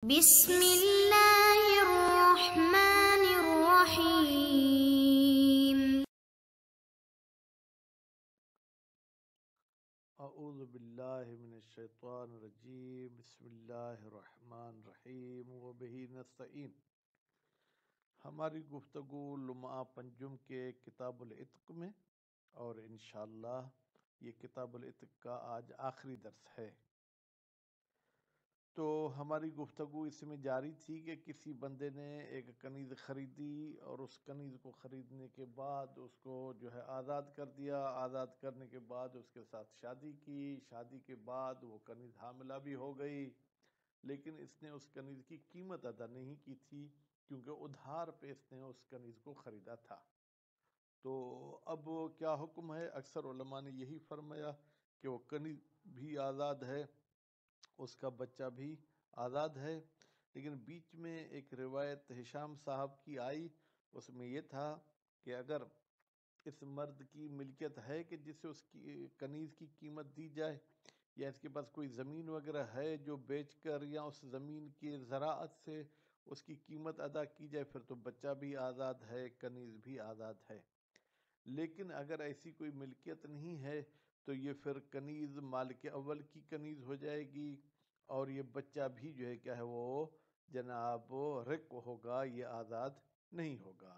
بسم اللہ الرحمن الرحیم۔ اعوذ باللہ من الشیطان الرجیم، بسم اللہ الرحمن الرحیم وبہ نستعین۔ ہماری گفتگو لمعہ پنجم کے کتاب العتق میں، اور انشاءاللہ یہ کتاب العتق کا آج آخری درس ہے۔ تو ہماری گفتگو اس میں جاری تھی کہ کسی بندے نے ایک کنیز خریدی اور اس کنیز کو خریدنے کے بعد اس کو جو ہے آزاد کر دیا۔ آزاد کرنے کے بعد اس کے ساتھ شادی کی۔ شادی کے بعد وہ کنیز حاملہ بھی ہو گئی، لیکن اس نے اس کنیز کی قیمت ادا نہیں کی تھی، کیونکہ ادھار پہ اس نے اس کنیز کو خریدا تھا۔ تو اب کیا حکم ہے؟ اکثر علماء نے یہی فرمایا کہ وہ کنیز بھی آزاد ہے، اس کا بچہ بھی آزاد ہے۔ لیکن بیچ میں ایک روایت ہشام صاحب کی آئی، اس میں یہ تھا کہ اگر اس مرد کی ملکیت ہے کہ جسے اس کی کنیز کی قیمت دی جائے، یا اس کے پاس کوئی زمین وغیرہ ہے جو بیچ کر یا اس زمین کی زراعت سے اس کی قیمت ادا کی جائے، پھر تو بچہ بھی آزاد ہے، کنیز بھی آزاد ہے۔ لیکن اگر ایسی کوئی ملکیت نہیں ہے تو یہ پھر کنیز مالک اول کی کنیز ہو جائے گی، اور یہ بچہ بھی جو ہے کیا ہے وہ جناب رق ہوگا، یہ آزاد نہیں ہوگا۔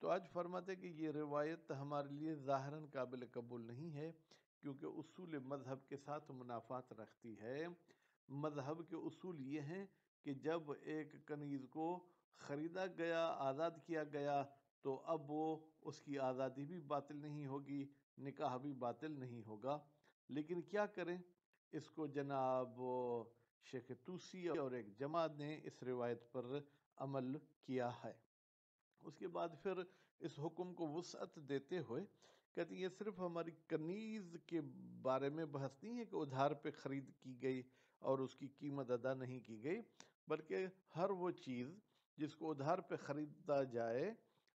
تو آج فرماتے کہ یہ روایت ہمارے لیے ظاہراً قابل قبول نہیں ہے، کیونکہ اصول مذہب کے ساتھ منافات رکھتی ہے۔ مذہب کے اصول یہ ہیں کہ جب ایک کنیز کو خریدا گیا، آزاد کیا گیا، تو اب وہ اس کی آزادی بھی باطل نہیں ہوگی، نکاح بھی باطل نہیں ہوگا۔ لیکن کیا کریں؟ اس کو جناب شیخ توسی اور ایک جماعت نے اس روایت پر عمل کیا ہے۔ اس کے بعد پھر اس حکم کو وسعت دیتے ہوئے کہتے ہیں یہ صرف ہماری کنیز کے بارے میں بحث نہیں ہے کہ ادھار پہ خرید کی گئی اور اس کی قیمت ادا نہیں کی گئی، بلکہ ہر وہ چیز جس کو ادھار پہ خریدا جائے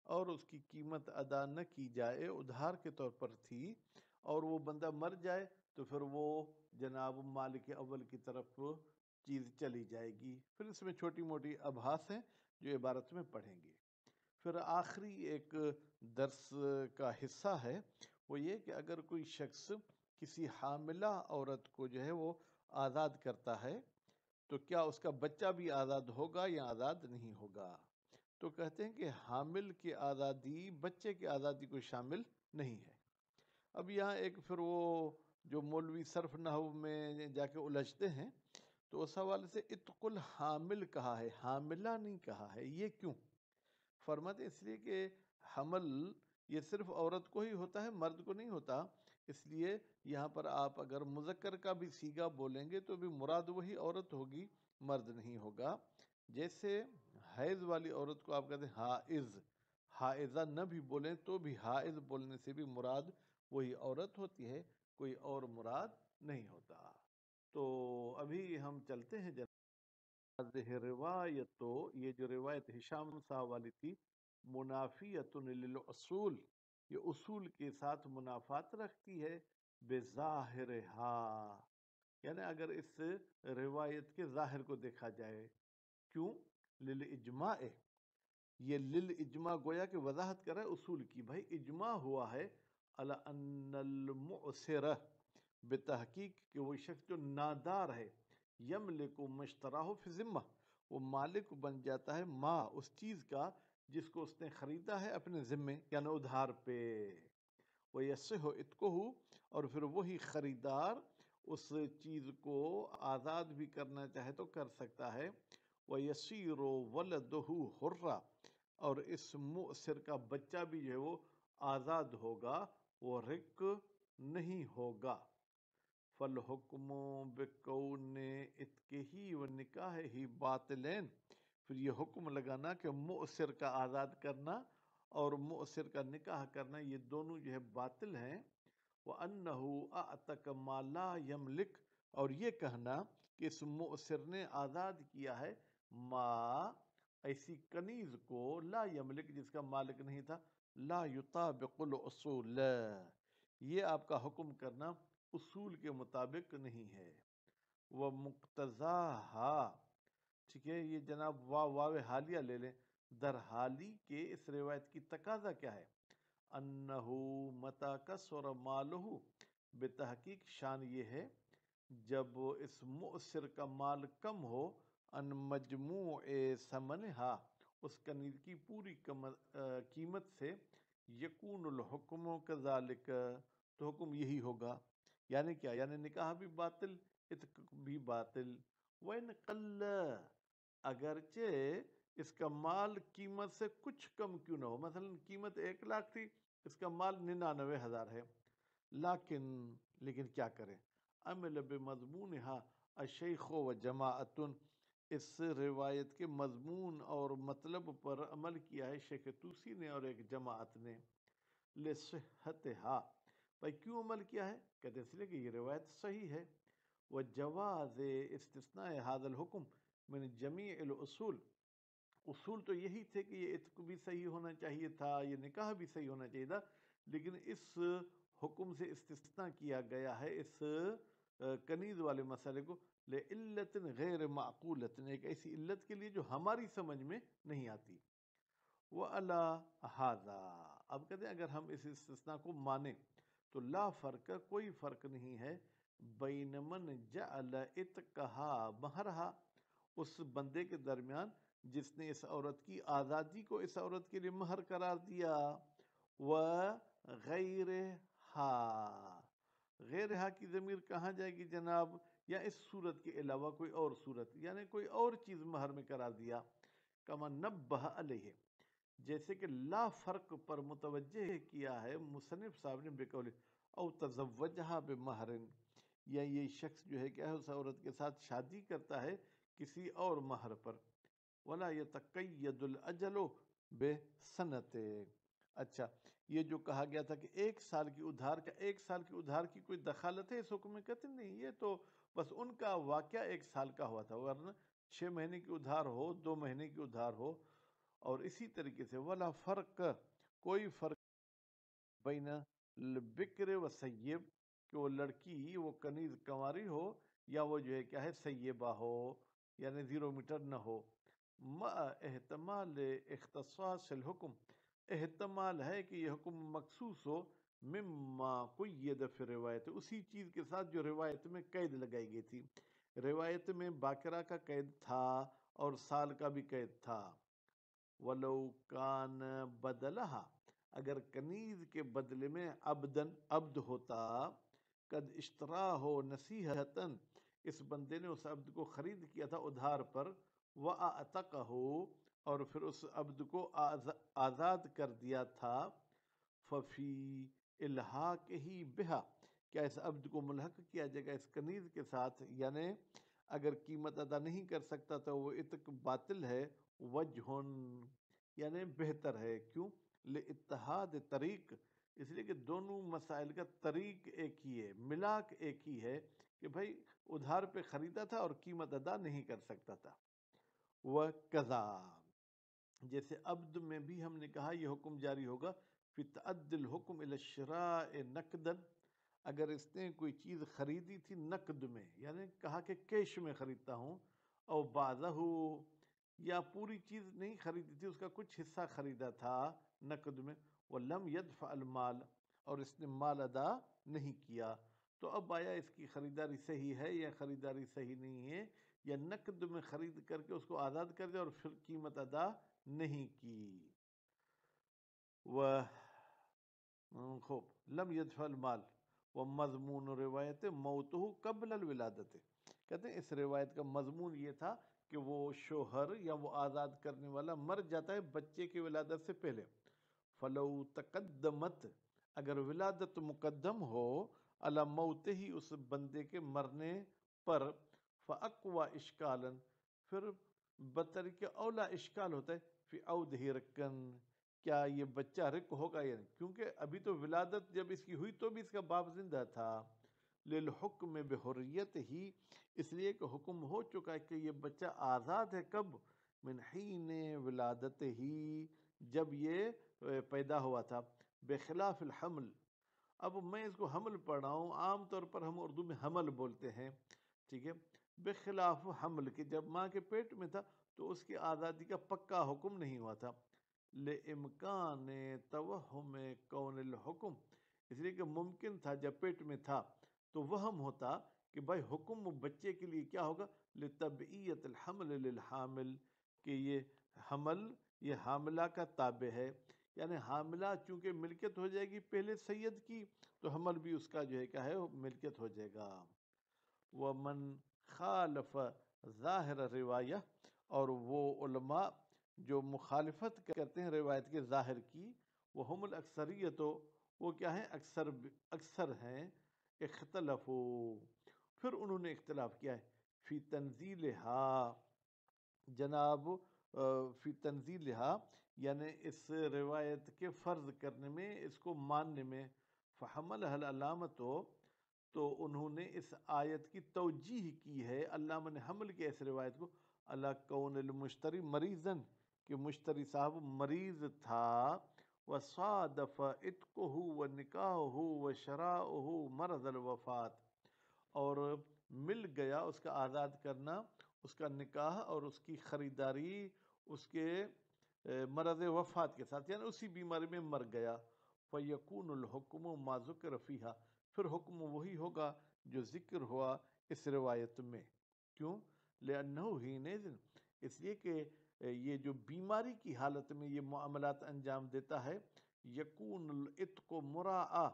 اور اس کی قیمت ادا نہ کی جائے، ادھار کے طور پر تھی، اور وہ بندہ مر جائے تو پھر وہ جناب مالک اول کی طرف چیز چلی جائے گی۔ پھر اس میں چھوٹی موٹی ابحاث ہیں جو عبارت میں پڑھیں گے۔ پھر آخری ایک درس کا حصہ ہے، وہ یہ کہ اگر کوئی شخص کسی حاملہ عورت کو جو ہے وہ آزاد کرتا ہے تو کیا اس کا بچہ بھی آزاد ہوگا یا آزاد نہیں ہوگا؟ تو کہتے ہیں کہ حامل کی آزادی بچے کی آزادی کو شامل نہیں ہے۔ اب یہاں ایک پھر وہ جو مولوی صرف نحو میں جا کے الجھتے ہیں، تو اس حوالے سے اتق الحامل کہا ہے، حاملہ نہیں کہا ہے، یہ کیوں؟ فرماتے اس لیے کہ حمل یہ صرف عورت کو ہی ہوتا ہے، مرد کو نہیں ہوتا، اس لیے یہاں پر آپ اگر مذکر کا بھی صیغہ بولیں گے تو بھی مراد وہی عورت ہوگی، مرد نہیں ہوگا۔ جیسے حیض والی عورت کو آپ کہتے ہیں حائض، حائضہ نہ بھی بولیں تو بھی حائض بولنے سے بھی مراد وہی عورت ہوتی ہے، کوئی اور مراد نہیں ہوتا۔ تو ابھی ہم چلتے ہیں روایت، تو یہ جو روایت ہشام صاحب والی تھی، منافیت للاصول، یہ اصول کے ساتھ منافات رکھتی ہے، بظاہرہا، یعنی اگر اس روایت کے ظاہر کو دیکھا جائے۔ کیوں؟ للاجماع، یہ للاجماع گویا کہ وضاحت کر رہا ہے اصول کی، بھائی اجماع ہوا ہے علی ان المعسر، بتحقیق کہ وہ شخص جو نادار ہے، یملک مشتراہ فی ذمہ، وہ مالک بن جاتا ہے ما اس چیز کا جس کو اس نے خریدا ہے اپنے ذمے، یعنی ادھار پہ۔ وَيَصِحُ عِتْقُهُ، اور پھر وہی خریدار اس چیز کو آزاد بھی کرنا چاہے تو کر سکتا ہے۔ وَيَصِيرُ وَلَدُهُ حُرًّا، اور اس مؤسر کا بچہ بھی جو ہے وہ آزاد ہوگا، وہ رق نہیں ہوگا۔ فالحکم بکون عتقہ ونکاحہ باطلین، پھر یہ حکم لگانا کہ مؤسر کا آزاد کرنا اور مؤسر کا نکاح کرنا یہ دونوں جو ہے باطل ہیں۔ وَأَنَّهُ أَعْتَقَ مَا لَا يَمْلِكُ، اور یہ کہنا کہ اس مؤسر نے آزاد کیا ہے ما ایسی کنیز کو، لا یملک جس کا مالک نہیں تھا، لا یطابق الاصول، یہ آپ کا حکم کرنا اصول کے مطابق نہیں ہے۔ وَمُقْتَضَاهَا، ٹھیک ہے، یہ جناب واو حالیہ لے لیں، در حالی کے اس روایت کی تقاضا کیا ہے؟ انہو متا کسر مالہ، بتحقیق شان یہ ہے جب اس مؤثر کا مال کم ہو، ان مجموع ثمنہا، اس کنیز کی پوری قیمت سے، یکون الحکم کذالک، تو حکم یہی ہوگا. یعنی کیا؟ یعنی نکاح بھی باطل، عتق بھی باطل. وَإِنْ قَلَّ، اگرچہ اس کا مال قیمت سے کچھ کم کیوں نہ ہو، مثلا قیمت 1,00,000 تھی، اس کا مال 99,000 ہے، لیکن کیا کریں؟ عمل بمضمونہا الشیخ و جماعت، اس روایت کے مضمون اور مطلب پر عمل کیا ہے شیخ توسی نے اور ایک جماعت نے. لصحتہا، بھائی کیوں عمل کیا ہے؟ کہتے ہیں اس لیے کہ یہ روایت صحیح ہے. وجواز استثناء هذا الحکم من جمیع الاصول، اصول تو یہی تھے کہ یہ عتق بھی صحیح ہونا چاہیے تھا، یہ نکاح بھی صحیح ہونا چاہیے تھا، لیکن اس حکم سے استثناء کیا گیا ہے اس کنیز والے مسئلے کو، لعلت غیر معقولت، ایک ایسی علت کے لیے جو ہماری سمجھ میں نہیں آتی. وَعَلَى هَذَا، اب کہتے ہیں اگر ہم اس استثناء کو مانیں تو لا فرق، کوئی فرق نہیں ہے، بین من جعل اتقہا مہرہا، اس بندے کے درمیان جس نے اس عورت کی آزادی کو اس عورت کے لیے مہر قرار دیا، وغیرہا، غیرہا کی ضمیر کہاں جائے گی جناب؟ یا اس صورت کے علاوہ کوئی اور صورت، یعنی کوئی اور چیز مہر میں قرار دیا. کما نبہ علیہ، جیسے کہ لا فرق پر متوجہ کیا ہے مصنف صاحب نے بقول او تزوجہا بمہر، یا یہ شخص جو ہے کیا ہے اس عورت کے ساتھ شادی کرتا ہے کسی اور مہر پر. ولا یتقید الاجل بسنت، اچھا یہ جو کہا گیا تھا کہ 1 سال کی ادھار کا، 1 سال کی ادھار کی کوئی دخالت ہے اس حکم میں؟ کہتے نہیں، یہ تو بس ان کا واقعہ 1 سال کا ہوا تھا، ورنہ 6 مہینے کی ادھار ہو، 2 مہینے کی ادھار ہو. اور اسی طریقے سے ولا فرق، کوئی فرق بین البکر و سیب، کہ وہ لڑکی، وہ کنیز کنواری ہو یا وہ جو ہے کیا ہے سیبہ ہو، یعنی 0 میٹر نہ ہو. مع احتمال اختصاص الحکم، احتمال ہے کہ یہ حکم مخصوص ہو مما قید فی روایت، اسی چیز کے ساتھ جو روایت میں قید لگائی گئی تھی. روایت میں باقرہ کا قید تھا اور سال کا بھی قید تھا. ولو کان بدلہا، اگر کنیز کے بدلے میں عبد ہوتا، قد اشترا ہو نصیحتاً، اس بندے نے اس عبد کو خرید کیا تھا ادھار پر، وَأَعْتَقَهُ، اور پھر اس عبد کو آزاد کر دیا تھا. ففی الحاقہ بہا، کیا اس عبد کو ملحق کیا جائے گا اس کنیز کے ساتھ؟ یعنی اگر قیمت ادا نہیں کر سکتا تو وہ عتق باطل ہے. وجہن، یعنی بہتر ہے. کیوں؟ لاتحاد طریق، اس لیے کہ دونوں مسائل کا طریق ایک ہی ہے، ملاک ایک ہی ہے، کہ بھائی ادھار پہ خریدا تھا اور قیمت ادا نہیں کر سکتا تھا. وَقَضَا، جیسے عبد میں بھی ہم نے کہا یہ حکم جاری ہوگا فی تعد الحکم الی الشراء نقدا، اگر اس نے کوئی چیز خریدی تھی نقد میں، یعنی کہا کہ کیش میں خریدتا ہوں، او بعضہ، یا پوری چیز نہیں خریدی تھی، اس کا کچھ حصہ خریدا تھا نقد میں، ولم يدفع المال، اور اس نے مال ادا نہیں کیا. تو اب آیا اس کی خریداری صحیح ہے یا خریداری صحیح نہیں ہے، یا نقد میں خرید کر کے اس کو آزاد کر دیا اور پھر قیمت ادا نہیں کی. خوب لم يدفع المال، ومضمون روایت موتہ قبل الولادت، کہتے ہیں اس روایت کا مضمون یہ تھا کہ وہ شوہر یا وہ آزاد کرنے والا مر جاتا ہے بچے کی ولادت سے پہلے. فلو تقدمت، اگر ولادت مقدم ہو علی موت ہی، اس بندے کے مرنے پر، فاقوا اشکالا، پھر بطریق اولا اشکال ہوتا ہے فی عودہ رکن، کیا یہ بچہ رق ہوگا یا نہیں، کیونکہ ابھی تو ولادت جب اس کی ہوئی تو بھی اس کا باپ زندہ تھا. للحکم بحریت ہی، اس لیے کہ حکم ہو چکا ہے کہ یہ بچہ آزاد ہے. کب؟ من حین ولادت ہی، جب یہ پیدا ہوا تھا. بخلاف الحمل، اب میں اس کو حمل پڑھ رہا ہوں، عام طور پر ہم اردو میں حمل بولتے ہیں، ٹھیک ہے، بخلاف حمل کے جب ماں کے پیٹ میں تھا تو اس کی آزادی کا پکا حکم نہیں ہوا تھا، لامکان توہم کون الحکم، اس لیے کہ ممکن تھا جب پیٹ میں تھا تو وہم ہوتا کہ بھائی حکم بچے کے لیے کیا ہوگا، لتبعیت الحمل للحامل، کہ یہ حمل یہ حاملہ کا تابع ہے، یعنی حاملہ چونکہ ملکیت ہو جائے گی پہلے سید کی تو حمل بھی اس کا جو ہے کیا ہے ملکیت ہو جائے گا۔ ومن خالف ظاہر روایہ، اور وہ علماء جو مخالفت کرتے ہیں روایت کے ظاہر کی، وہ ہم الاکثریت، وہ کیا ہیں اکثر ہیں، اختلفو، پھر انہوں نے اختلاف کیا ہے، فی تنزیلہا، جناب فی تنزیلہا، یعنی اس روایت کے فرض کرنے میں، اس کو ماننے میں، فحملہ العلامت، تو انہوں نے اس آیت کی توجیح کی ہے، علامہ نے حمل کیا اس روایت کو، اللہ کون المشتری مریضن، کہ مشتری صاحب مریض تھا، وصادف عتقہ ونکاحہ وشراؤہ مرض الوفات، اور مل گیا اس کا آزاد کرنا، اس کا نکاح اور اس کی خریداری اس کے مرض وفات کے ساتھ، یعنی اسی بیماری میں مر گیا، فَيَكُونُ الْحُكْمُ مَا ذُكِرَ فِيهَا، پھر حکم وہی ہوگا جو ذکر ہوا اس روایت میں، کیوں؟ لِأَنَّهُ حِينَئِذٍ، اس لیے کہ یہ جو بیماری کی حالت میں یہ معاملات انجام دیتا ہے، یکون العتق مراعا،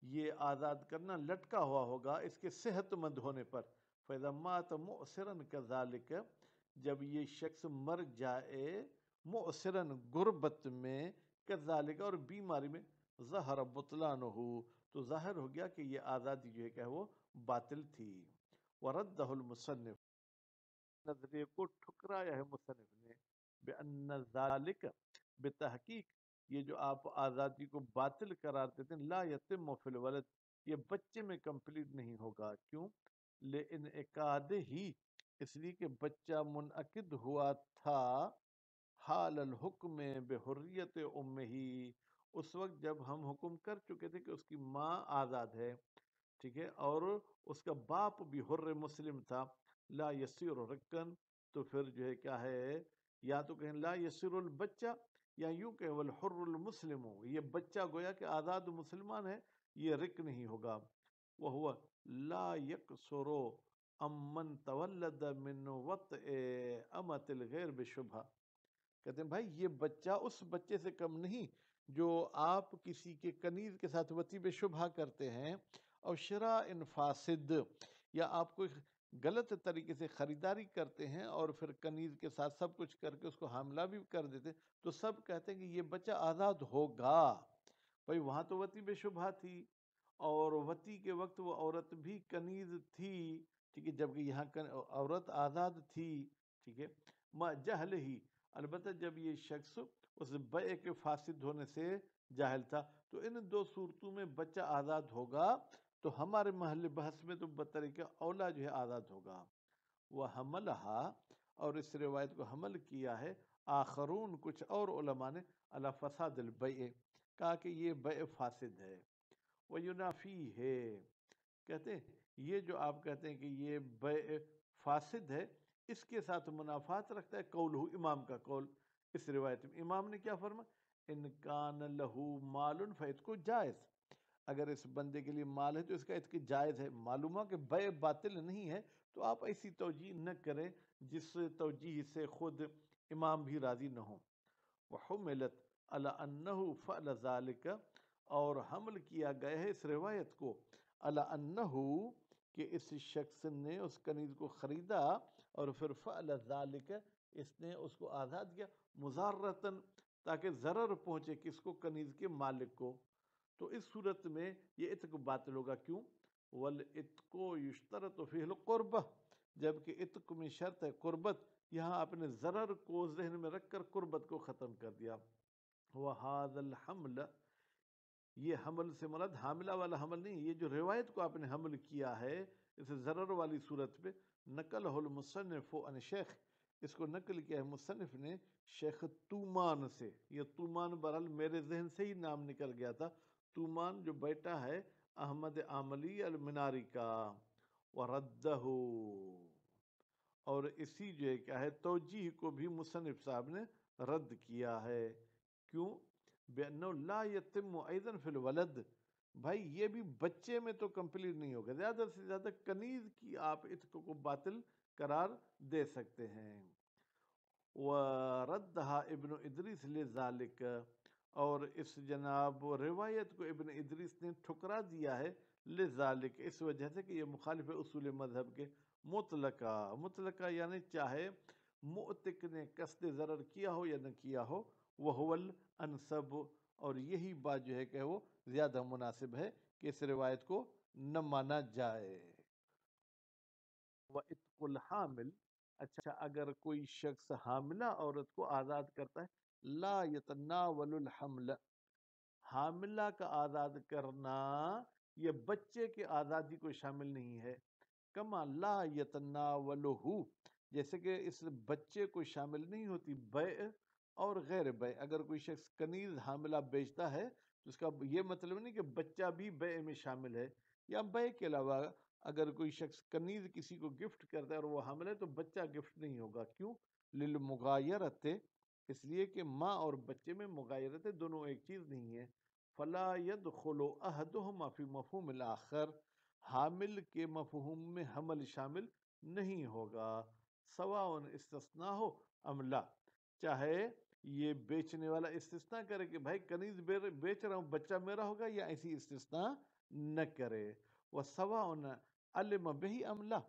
یہ آزاد کرنا لٹکا ہوا ہوگا اس کے صحت مند ہونے پر، فَإِذَا مَاتَ مُعْسِرًا كَذَلِكَ، جب یہ شخص مر جائے مؤسرن غربت میں، کذالک اور بیماری میں، ظہر بطلانہ، تو ظاہر ہو گیا کہ یہ آزادی جو ہے کہ وہ باطل تھی، وردہ المصنف، نظریے کو ٹھکرایا ہے مصنف نے، بأن ذالک، بتحقیق یہ جو آپ آزادی کو باطل قرار دیتے ہیں، لا یتم فی الولد، یہ بچے میں کمپلیٹ نہیں ہوگا، کیوں؟ لانعقاد ہی، اس لیے کہ بچہ منعقد ہوا تھا، حال الحکم بحریت امہ، اس وقت جب ہم حکم کر چکے تھے کہ اس کی ماں آزاد ہے، ٹھیک ہے، اور اس کا باپ بھی حر مسلم تھا، لا یسیر رکن، تو پھر جو ہے کیا ہے، یا تو کہیں لا یسیر البچہ، یا یوں کہ والحر المسلم، یہ بچہ گویا کہ آزاد مسلمان ہے، یہ رک نہیں ہوگا، وہو لا یقصر امن تولد من وطء امت الغیر بشبہ، کہتے ہیں بھائی یہ بچہ اس بچے سے کم نہیں جو آپ کسی کے کنیز کے ساتھ وطی بے شبہ کرتے ہیں، اور شراء فاسد، یا آپ کو غلط طریقے سے خریداری کرتے ہیں اور پھر کنیز کے ساتھ سب کچھ کر کے اس کو حاملہ بھی کر دیتے، تو سب کہتے ہیں کہ یہ بچہ آزاد ہوگا، بھائی وہاں تو وطی بے شبہ تھی، اور وطی کے وقت وہ عورت بھی کنیز تھی، ٹھیک ہے، جبکہ یہاں عورت آزاد تھی، ٹھیک ہے، ما جہل ہی، البتہ جب یہ شخص اس بیع کے فاسد ہونے سے جاہل تھا، تو ان دو صورتوں میں بچہ آزاد ہوگا، تو ہمارے محل بحث میں تو بطریقہ اولا جو ہے آزاد ہوگا، وہ حملہا، اور اس روایت کو حمل کیا ہے آخرون، کچھ اور علماء نے، علی فساد البیع، کہا کہ یہ بیع فاسد ہے، وہ ینافی ہے، کہتے ہیں یہ جو آپ کہتے ہیں کہ یہ بیع فاسد ہے، اس کے ساتھ منافات رکھتا ہے قولہ، امام کا قول، اس روایت میں امام نے کیا فرما، ان کان لہو مال فعتق جائز، اگر اس بندے کے لیے مال ہے تو اس کا عتق جائز ہے، معلوم ہے کہ بیع باطل نہیں ہے، تو آپ ایسی توجیہ نہ کریں جس توجیہ سے خود امام بھی راضی نہ ہوں، وحملت علی انہ فعل ذالک، اور حمل کیا گیا ہے اس روایت کو علی انہ، کہ اس شخص نے اس کنیز کو خریدا اور پھر فعل ذالک، اس نے اس کو آزاد کیا، مضارتن، تاکہ ضرر پہنچے کس کو، کنیز کے مالک کو، تو اس صورت میں یہ عتق باطل ہوگا، کیوں؟ والعتق یشترط فیہ القربہ، جبکہ عتق میں شرط ہے قربت، یہاں آپ نے ضرر کو ذہن میں رکھ کر قربت کو ختم کر دیا، وَهَذَا الْحَمْلَ، یہ حمل سے مراد حاملہ والا حمل نہیں، یہ جو روایت کو آپ نے حمل کیا ہے اس ضرر والی صورت پہ، نقل المصنف عن شیخ، اس کو نقل کیا ہے مصنف نے شیخ تومان سے، یہ تومان برحال میرے ذہن سے ہی نام نکل گیا تھا، تومان جو بیٹا ہے احمد عاملی المناری کا، وردہ، اور اسی جو ہے کیا ہے توجیہ کو بھی مصنف صاحب نے رد کیا ہے. کیوں؟ بِأَنَّهُ لَا يَتِمُّ أَيْضًا فِي الْوَلَدِ، بھائی یہ بھی بچے میں تو کمپلیٹ نہیں ہوگا، زیادہ سے زیادہ کنیز کی آپ عتق کو باطل قرار دے سکتے ہیں. وَرَدَّهَا ابن ادریس لِذَالِكَ، اور اس جناب روایت کو ابن ادریس نے ٹھکرا دیا ہے لذالک، اس وجہ سے کہ یہ مخالف ہے اصول مذہب کے. مطلقہ یعنی چاہے معتق نے قصد ضرر کیا ہو یا نہ کیا ہو، وَهُوَ الْأَنْسَبُ، اور یہی بات جو ہے کہ وہ زیادہ مناسب ہے کہ اس روایت کو نہ مانا جائے. وَإِتْقُ الْحَامِلِ، اچھا اگر کوئی شخص حاملہ عورت کو آزاد کرتا ہے، لا يتناول الحمل، حاملہ کا آزاد کرنا یہ بچے کے آزادی کو شامل نہیں ہے. کما لا یتناولہ، جیسے کہ اس بچے کو شامل نہیں ہوتی بیع اور غیر بیع. اگر کوئی شخص کنیز حاملہ بیچتا ہے تو اس کا یہ مطلب نہیں کہ بچہ بھی بیع میں شامل ہے. یا بیع کے علاوہ اگر کوئی شخص کنیز کسی کو گفٹ کرتا ہے اور وہ حامل ہے تو بچہ گفٹ نہیں ہوگا. کیوں؟ للمغایرت، اس لیے کہ ماں اور بچے میں مغایرت ہے، دونوں ایک چیز نہیں ہے. فلا يدخل احدهما فی مفہوم الاخر، حامل کے مفہوم میں حمل شامل نہیں ہوگا. سواء استثناء ہو ام لا، چاہے یہ بیچنے والا استثناء کرے کہ بھائی کنیز بیچ رہا ہوں بچہ میرا ہوگا، یا ایسی استثناء نہ کرے. وسواء علم به ام لا،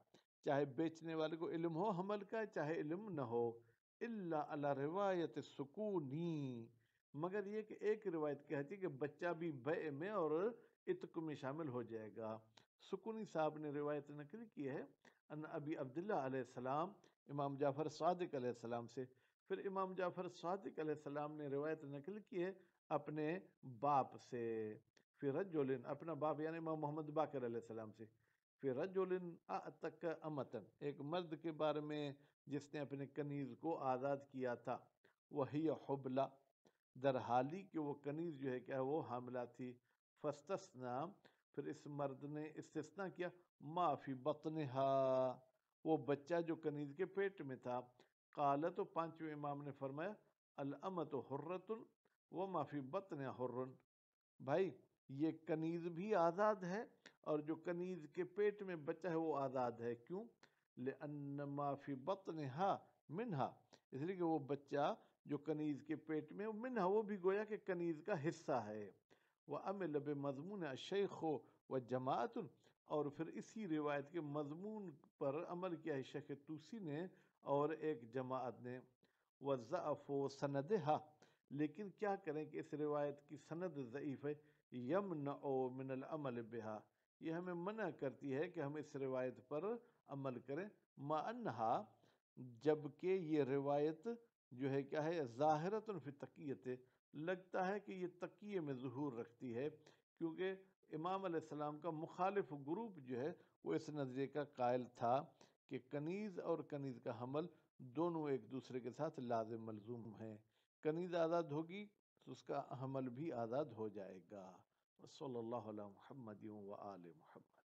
چاہے بیچنے والے کو علم ہو حمل کا چاہے علم نہ ہو. الا علی روایت سکونی، مگر یہ کہ ایک روایت کہتی ہے کہ بچہ بھی بیع میں اور عتق میں شامل ہو جائے گا. سکونی صاحب نے روایت نقل کی ہے ان ابی عبداللہ علیہ السلام، امام جعفر صادق علیہ السلام سے. پھر امام جعفر صادق علیہ السلام نے روایت نقل کی ہے اپنے باپ سے، پھر رجل، اپنا باپ یعنی امام محمد باقر علیہ السلام سے، پھر رجل اعتق امتن، ایک مرد کے بارے میں جس نے اپنے کنیز کو آزاد کیا تھا. وہی حبلہ، در حالی کہ وہ کنیز جو ہے کیا وہ حاملہ تھی. فاستثنا، پھر اس مرد نے استثناء کیا، ما فی بطنہا، وہ بچہ جو کنیز کے پیٹ میں تھا. قال، تو پانچویں امام نے فرمایا، الامت حرۃ وما فی بطنہا حر، بھائی یہ کنیز بھی آزاد ہے اور جو کنیز کے پیٹ میں بچہ ہے وہ آزاد ہے. کیوں؟ لأن ما فی بطنہا منہا، اس لیے کہ وہ بچہ جو کنیز کے پیٹ میں منہا، وہ بھی گویا کہ کنیز کا حصہ ہے. وعمل بمضمون الشیخ وجماعت، اور پھر اسی روایت کے مضمون پر عمل کیا ہے شیخ توسی نے اور ایک جماعت نے. وضعف سندہا، لیکن کیا کریں کہ اس روایت کی سند ضعیف ہے. یمنع من العمل بہا، یہ ہمیں منع کرتی ہے کہ ہم اس روایت پر عمل کریں. ما انہا، جبکہ یہ روایت جو ہے کیا ہے ظاہرۃ فی تقیت، لگتا ہے کہ یہ تقیے میں ظہور رکھتی ہے، کیونکہ امام علیہ السلام کا مخالف گروپ جو ہے وہ اس نظریے کا قائل تھا کہ کنیز اور کنیز کا حمل دونوں ایک دوسرے کے ساتھ لازم ملزوم ہیں. کنیز آزاد ہوگی تو اس کا حمل بھی آزاد ہو جائے گا. صلی اللہ علیہ محمد و آل محمد.